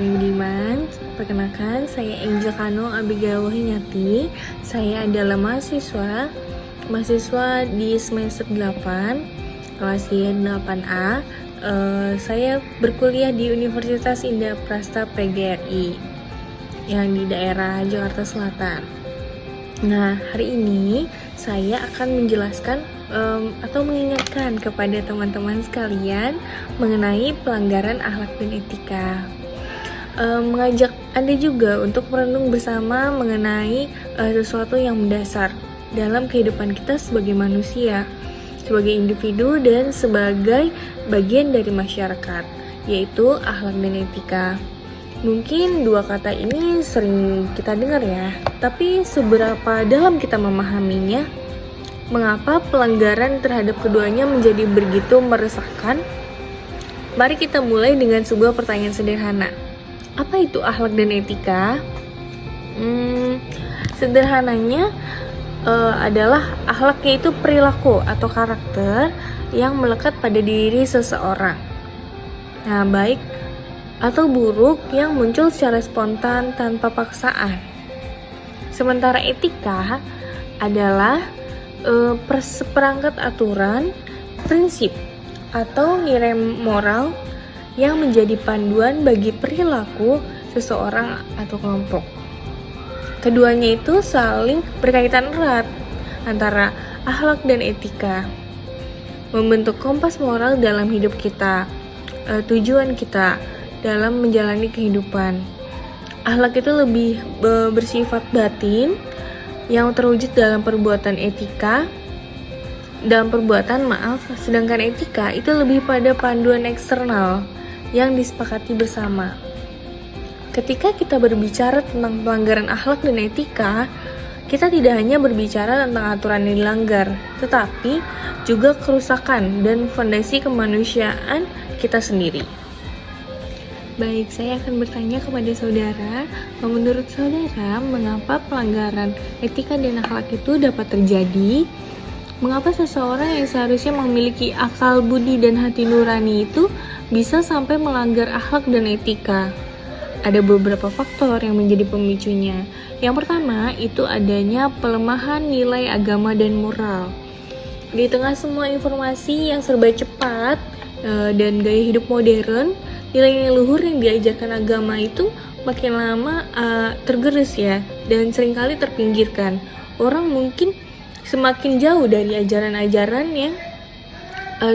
Budiman. Perkenalkan, saya Angel Kano Abigail Wahyati. Saya adalah mahasiswa di semester 8, kelas Y 8A. Saya berkuliah di Universitas Indah Prasta PGRI yang di daerah Jakarta Selatan. Nah, hari ini saya akan menjelaskan atau mengingatkan kepada teman-teman sekalian mengenai pelanggaran akhlak dan etika. Mengajak Anda juga untuk merenung bersama mengenai sesuatu yang mendasar dalam kehidupan kita sebagai manusia, sebagai individu dan sebagai bagian dari masyarakat, yaitu akhlak dan etika. Mungkin dua kata ini sering kita dengar ya, tapi seberapa dalam kita memahaminya? Mengapa pelanggaran terhadap keduanya menjadi begitu meresahkan? Mari kita mulai dengan sebuah pertanyaan sederhana. Apa itu akhlak dan etika? Sederhananya adalah akhlak yaitu perilaku atau karakter yang melekat pada diri seseorang. Nah, baik atau buruk yang muncul secara spontan tanpa paksaan. Sementara etika adalah seperangkat aturan, prinsip, atau nilai moral yang menjadi panduan bagi perilaku seseorang atau kelompok. Keduanya itu saling berkaitan erat antara akhlak dan etika, membentuk kompas moral dalam hidup kita, tujuan kita dalam menjalani kehidupan. Akhlak itu lebih bersifat batin yang terwujud dalam perbuatan sedangkan etika itu lebih pada panduan eksternal yang disepakati bersama. Ketika kita berbicara tentang pelanggaran akhlak dan etika, kita tidak hanya berbicara tentang aturan yang dilanggar, tetapi juga kerusakan dan fondasi kemanusiaan kita sendiri. Baik, saya akan bertanya kepada saudara, menurut saudara, mengapa pelanggaran etika dan akhlak itu dapat terjadi? Mengapa seseorang yang seharusnya memiliki akal budi dan hati nurani itu bisa sampai melanggar akhlak dan etika? Ada beberapa faktor yang menjadi pemicunya. Yang pertama, itu adanya pelemahan nilai agama dan moral. Di tengah semua informasi yang serba cepat dan gaya hidup modern, nilai-nilai luhur yang diajarkan agama itu makin lama tergerus ya, dan seringkali terpinggirkan. Orang mungkin semakin jauh dari ajaran-ajaran yang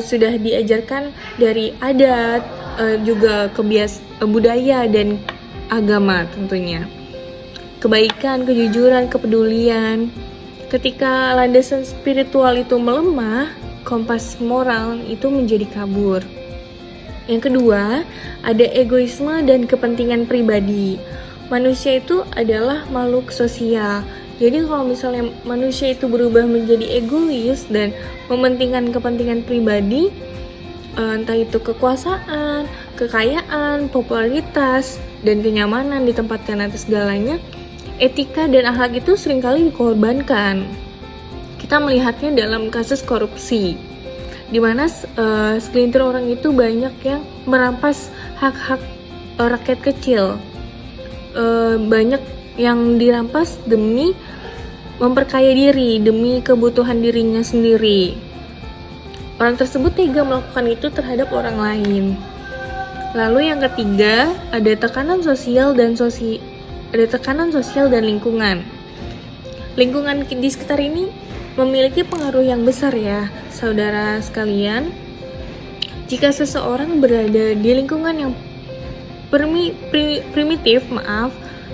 sudah diajarkan dari adat, juga budaya dan agama tentunya. Kebaikan, kejujuran, kepedulian. Ketika landasan spiritual itu melemah, kompas moral itu menjadi kabur. Yang kedua, ada egoisme dan kepentingan pribadi. Manusia itu adalah makhluk sosial. Jadi kalau misalnya manusia itu berubah menjadi egois dan mementingkan kepentingan pribadi, entah itu kekuasaan, kekayaan, popularitas, dan kenyamanan ditempatkan atas segalanya, etika dan akhlak itu seringkali dikorbankan. Kita melihatnya dalam kasus korupsi, di mana segelintir orang itu banyak yang merampas hak-hak rakyat kecil. Banyak yang dirampas demi memperkaya diri, demi kebutuhan dirinya sendiri. Orang tersebut tega melakukan itu terhadap orang lain. Lalu yang ketiga, ada tekanan sosial dan lingkungan. Lingkungan di sekitar ini memiliki pengaruh yang besar ya, saudara sekalian. Jika seseorang berada di lingkungan yang primitif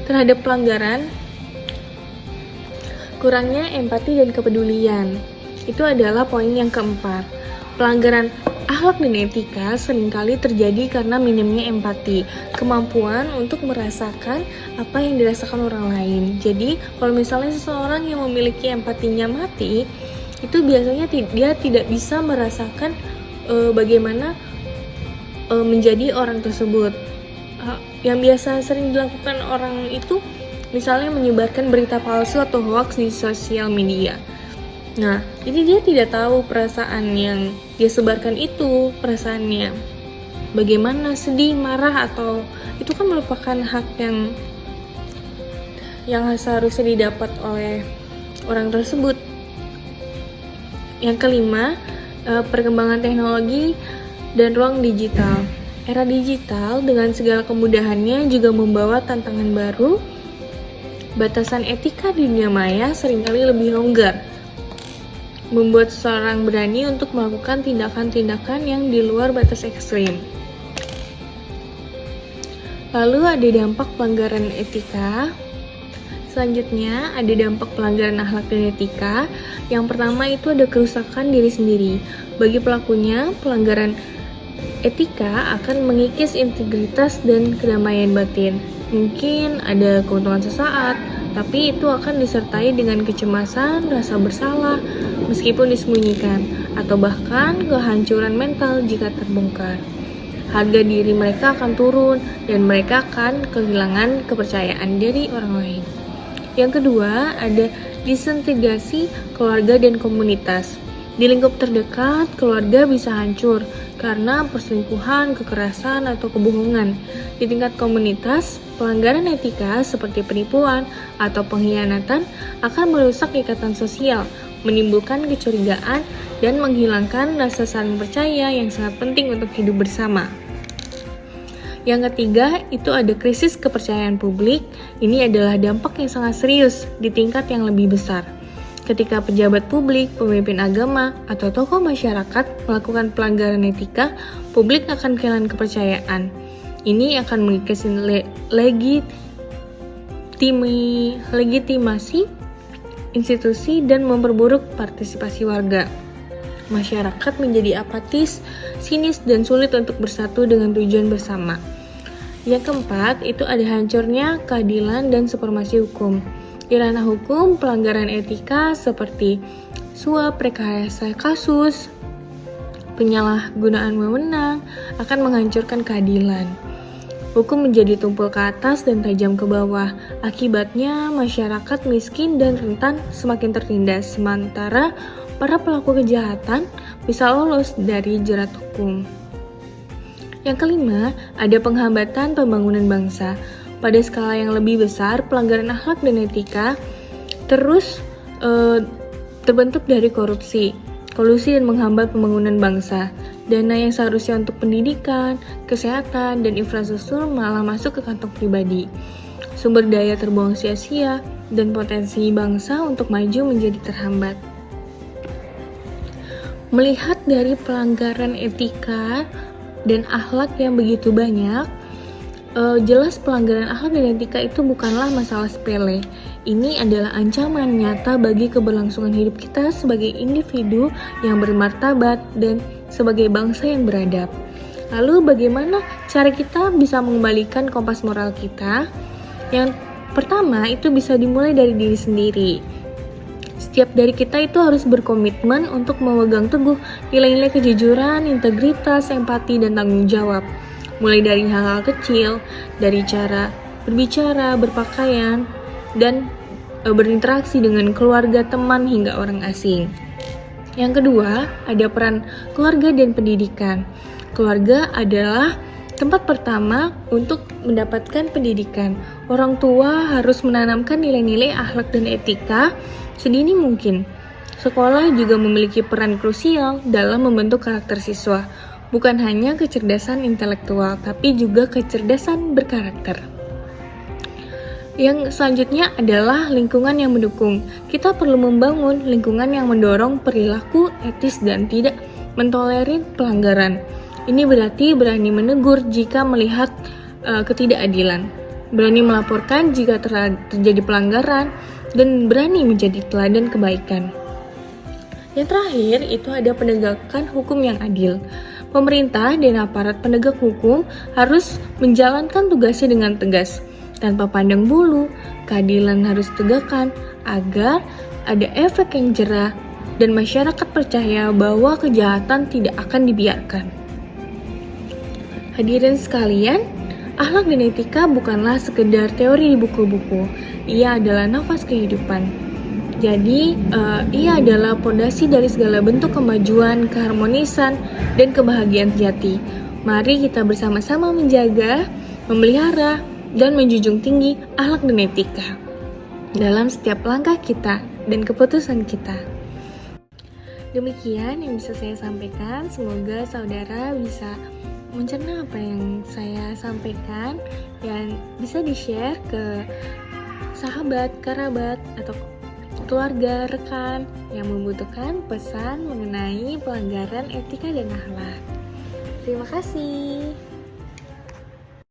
terhadap pelanggaran, kurangnya empati dan kepedulian. Itu adalah poin yang keempat. Pelanggaran akhlak dan etika seringkali terjadi karena minimnya empati, kemampuan untuk merasakan apa yang dirasakan orang lain. Jadi, kalau misalnya seseorang yang memiliki empatinya mati, itu biasanya dia tidak bisa merasakan bagaimana menjadi orang tersebut. Yang biasa sering dilakukan orang itu misalnya menyebarkan berita palsu atau hoax di sosial media. Nah, jadi dia tidak tahu perasaan yang dia sebarkan itu, perasaannya. bagaimana sedih, marah, atau itu kan merupakan hak yang seharusnya didapat oleh orang tersebut. Yang kelima, perkembangan teknologi dan ruang digital. Era digital dengan segala kemudahannya juga membawa tantangan baru. Batasan etika di dunia maya seringkali lebih longgar, membuat seseorang berani untuk melakukan tindakan-tindakan yang di luar batas ekstrim. Lalu ada dampak pelanggaran etika. Selanjutnya ada dampak pelanggaran akhlak dan etika. Yang pertama itu ada kerusakan diri sendiri. Bagi pelakunya, pelanggaran etika akan mengikis integritas dan kedamaian batin. Mungkin ada keuntungan sesaat, tapi itu akan disertai dengan kecemasan, rasa bersalah, meskipun disembunyikan, atau bahkan kehancuran mental jika terbongkar. Harga diri mereka akan turun, dan mereka akan kehilangan kepercayaan dari orang lain. Yang kedua, ada disintegrasi keluarga dan komunitas. Di lingkup terdekat, keluarga bisa hancur karena perselingkuhan, kekerasan, atau kebohongan. Di tingkat komunitas, pelanggaran etika seperti penipuan atau pengkhianatan akan merusak ikatan sosial, menimbulkan kecurigaan, dan menghilangkan rasa saling percaya yang sangat penting untuk hidup bersama. Yang ketiga, itu ada krisis kepercayaan publik. Ini adalah dampak yang sangat serius di tingkat yang lebih besar. Ketika pejabat publik, pemimpin agama, atau tokoh masyarakat melakukan pelanggaran etika, publik akan kehilangan kepercayaan. Ini akan mengikis legitimasi institusi dan memperburuk partisipasi warga. Masyarakat menjadi apatis, sinis, dan sulit untuk bersatu dengan tujuan bersama. Yang keempat, itu ada hancurnya keadilan dan supremasi hukum. Di ranah hukum, pelanggaran etika seperti suap, rekayasa kasus, penyalahgunaan wewenang akan menghancurkan keadilan. Hukum menjadi tumpul ke atas dan tajam ke bawah. Akibatnya, masyarakat miskin dan rentan semakin tertindas, sementara para pelaku kejahatan bisa lolos dari jerat hukum. Yang kelima, ada penghambatan pembangunan bangsa. Pada skala yang lebih besar, pelanggaran akhlak dan etika terus terbentuk dari korupsi, kolusi, dan menghambat pembangunan bangsa. Dana yang seharusnya untuk pendidikan, kesehatan, dan infrastruktur malah masuk ke kantong pribadi. Sumber daya terbuang sia-sia, dan potensi bangsa untuk maju menjadi terhambat. Melihat dari pelanggaran etika dan akhlak yang begitu banyak, jelas pelanggaran akhlak dan etika itu bukanlah masalah sepele. Ini adalah ancaman nyata bagi keberlangsungan hidup kita sebagai individu yang bermartabat dan sebagai bangsa yang beradab. Lalu bagaimana cara kita bisa mengembalikan kompas moral kita? Yang pertama itu bisa dimulai dari diri sendiri. Setiap dari kita itu harus berkomitmen untuk memegang teguh nilai-nilai kejujuran, integritas, empati, dan tanggung jawab. Mulai dari hal-hal kecil, dari cara berbicara, berpakaian, dan berinteraksi dengan keluarga, teman, hingga orang asing. Yang kedua, ada peran keluarga dan pendidikan. Keluarga adalah tempat pertama untuk mendapatkan pendidikan. Orang tua harus menanamkan nilai-nilai akhlak dan etika sedini mungkin. Sekolah juga memiliki peran krusial dalam membentuk karakter siswa. Bukan hanya kecerdasan intelektual, tapi juga kecerdasan berkarakter. Yang selanjutnya adalah lingkungan yang mendukung. Kita perlu membangun lingkungan yang mendorong perilaku etis dan tidak mentolerir pelanggaran. Ini berarti berani menegur jika melihat ketidakadilan, berani melaporkan jika terjadi pelanggaran, dan berani menjadi teladan kebaikan. Yang terakhir itu ada penegakan hukum yang adil. Pemerintah dan aparat penegak hukum harus menjalankan tugasnya dengan tegas, tanpa pandang bulu. Keadilan harus ditegakkan agar ada efek yang jerah dan masyarakat percaya bahwa kejahatan tidak akan dibiarkan. Hadirin sekalian, akhlak dan etika bukanlah sekedar teori di buku-buku. Ia adalah nafas kehidupan. Jadi, ia adalah pondasi dari segala bentuk kemajuan, keharmonisan, dan kebahagiaan sejati. Mari kita bersama-sama menjaga, memelihara, dan menjunjung tinggi akhlak dan etika dalam setiap langkah kita dan keputusan kita. Demikian yang bisa saya sampaikan. Semoga saudara bisa mencerna apa yang saya sampaikan dan bisa di-share ke sahabat, kerabat, atau keluarga, rekan yang membutuhkan pesan mengenai pelanggaran etika dan akhlak. Terima kasih.